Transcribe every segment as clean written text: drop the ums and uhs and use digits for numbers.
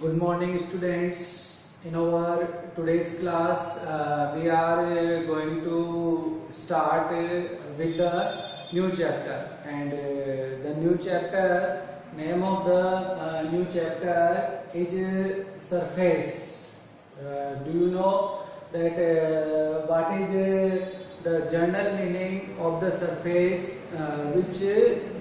Good morning, students. In our today's class, we are going to start with the new chapter, and the new chapter name of the new chapter is surface. Do you know that what is the general meaning of the surface which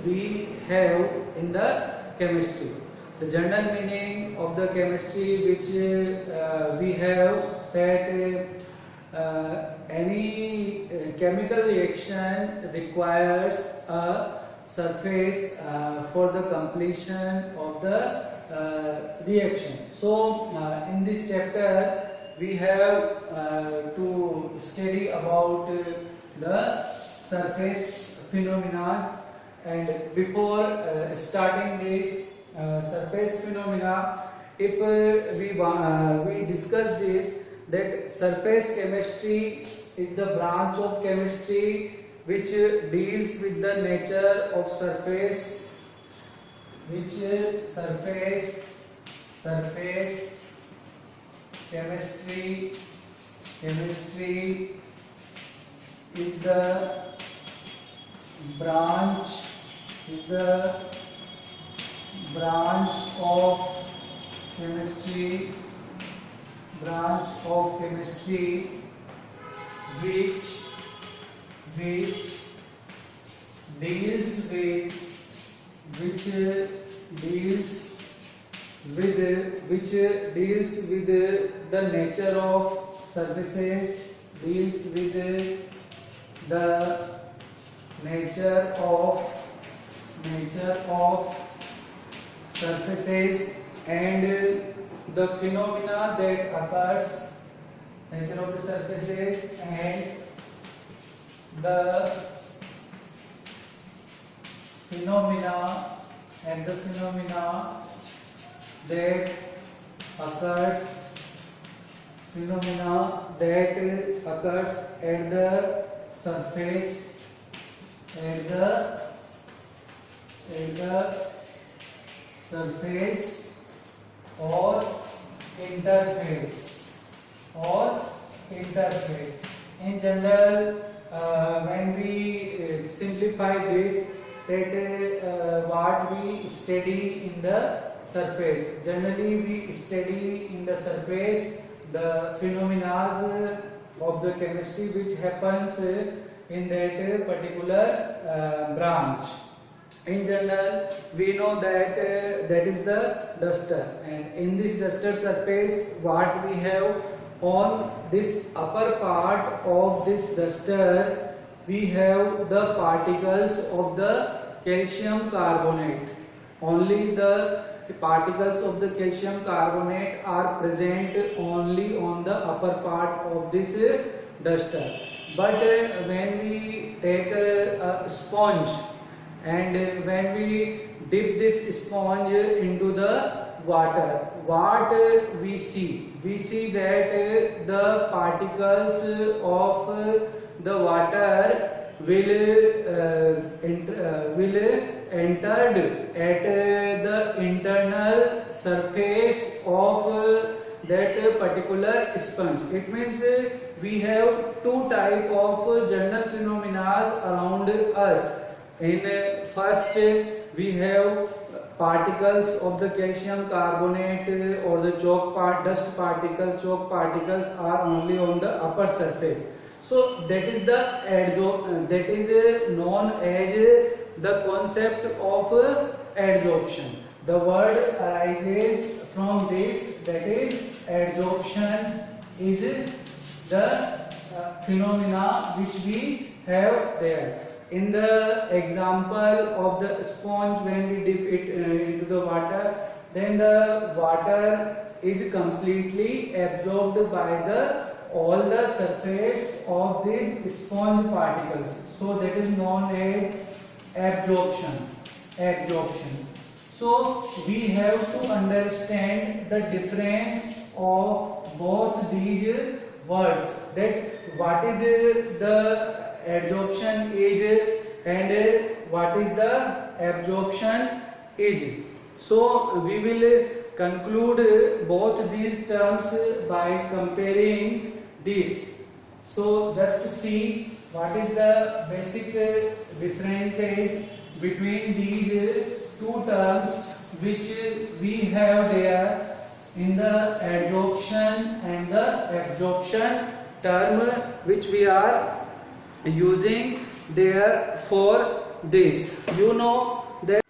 we have in the chemistry? The general meaning of the chemistry which we have that any chemical reaction requires a surface for the completion of the reaction. So in this chapter we have to study about the surface phenomena, and before starting this surface phenomena, if we discuss this, that surface chemistry is the branch of chemistry which deals with the nature of surface, surface chemistry is the branch of chemistry which deals with the nature of surfaces, deals with the nature of surfaces and the phenomena that occurs, nature of the surfaces and the phenomena that occurs at the surface, surface or interface. In general, when we simplify this, that what we study in the surface. Generally, we study in the surface the phenomena of the chemistry which happens in that particular branch. In general, we know that that is the duster, and in this duster surface, what we have on this upper part of this duster, we have the particles of the calcium carbonate. Only the particles of the calcium carbonate are present only on the upper part of this duster. But when we take a sponge, and when we dip this sponge into the water, what we see? We see that the particles of the water will entered at the internal surface of that particular sponge. It means we have two type of general phenomena around us. In first, we have particles of the calcium carbonate or the dust particles, chalk particles are only on the upper surface. So that is that is known as the concept of adsorption. The word arises from this, that is adsorption is the phenomena which we have there. In the example of the sponge, when we dip it into the water, then the water is completely absorbed by all the surface of these sponge particles. So that is known as absorption. So we have to understand the difference of both these words, that what is the adsorption is and what is the absorption is. So we will conclude both these terms by comparing this. So just see what is the basic differences between these two terms which we have there in the adsorption and the absorption term, which we are using there for this. You know that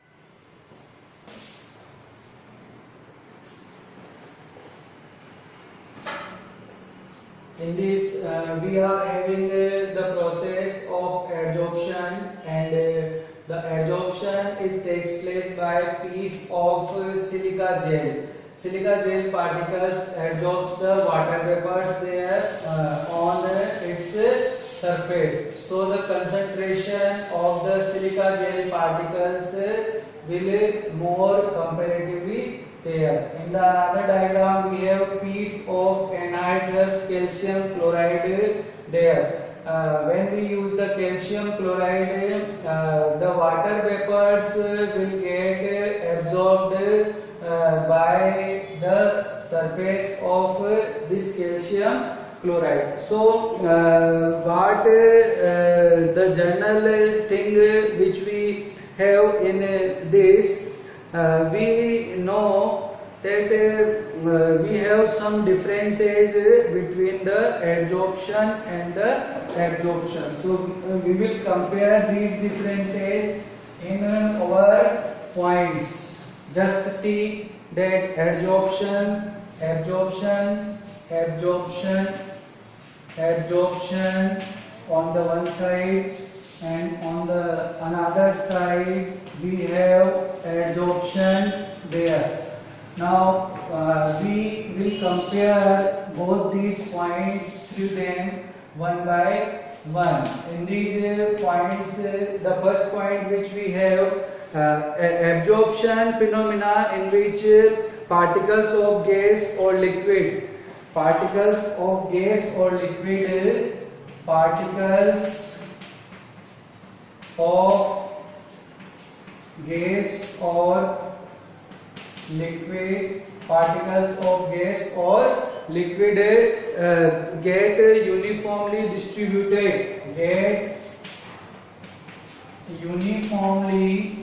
in this we are having the process of adsorption, and the adsorption takes place by piece of silica gel. Silica gel particles adsorbs the water vapors there on its surface. So the concentration of the silica gel particles will more comparatively there. In the other diagram we have piece of anhydrous calcium chloride there. When we use the calcium chloride, the water vapors will get absorbed by the surface of this calcium chloride. So what the general thing which we have in this, we know that we have some differences between the adsorption and the absorption. So we will compare these differences in our points. Just see that adsorption, absorption, absorption, absorption on the one side, and on the another side we have adsorption there. Now we will compare both these points through them one by one. In these points, the first point which we have absorption phenomena, in which particles of gas or liquid, particles of gas or liquid, particles of gas or liquid, particles of gas or liquid get uniformly distributed, get uniformly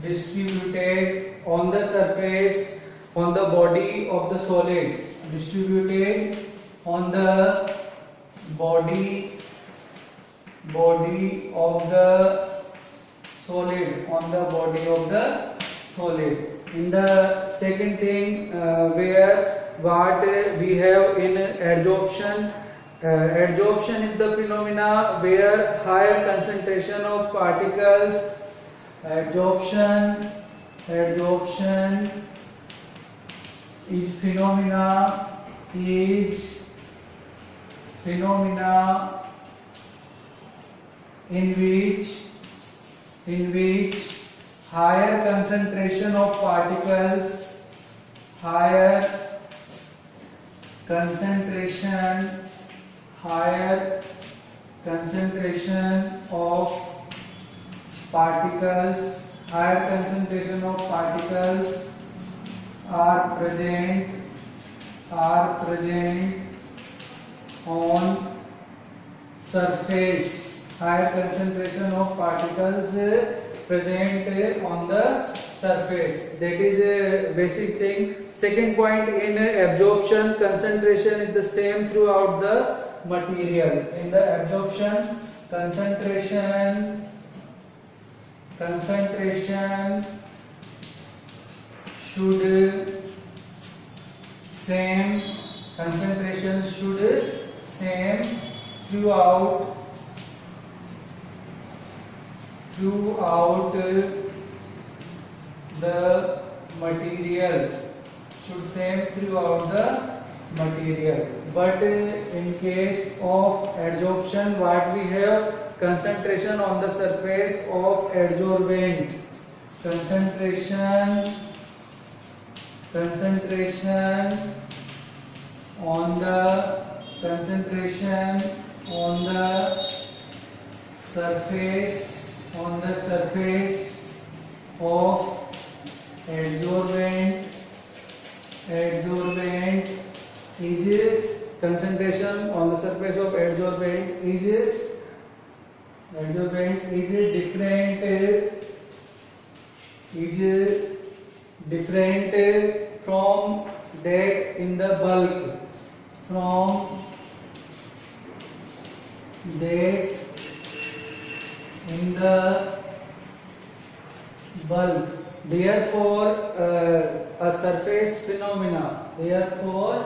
distributed on the surface, on the body of the solid, distributed on the body of the solid, on the body of the solid. In the second thing, where what we have in adsorption, adsorption is the phenomena where higher concentration of particles, adsorption is phenomena in which higher concentration of particles, higher concentration of particles are present on surface. Higher concentration of particles present on the surface. That is a basic thing. Second point, in absorption, concentration is the same throughout the material. In the absorption, concentration should same throughout the material, but in case of adsorption, what we have, concentration on the surface of adsorbent, concentration on the on the surface of adsorbent is concentration on the surface of adsorbent is different from that in the bulk, therefore a surface phenomena, therefore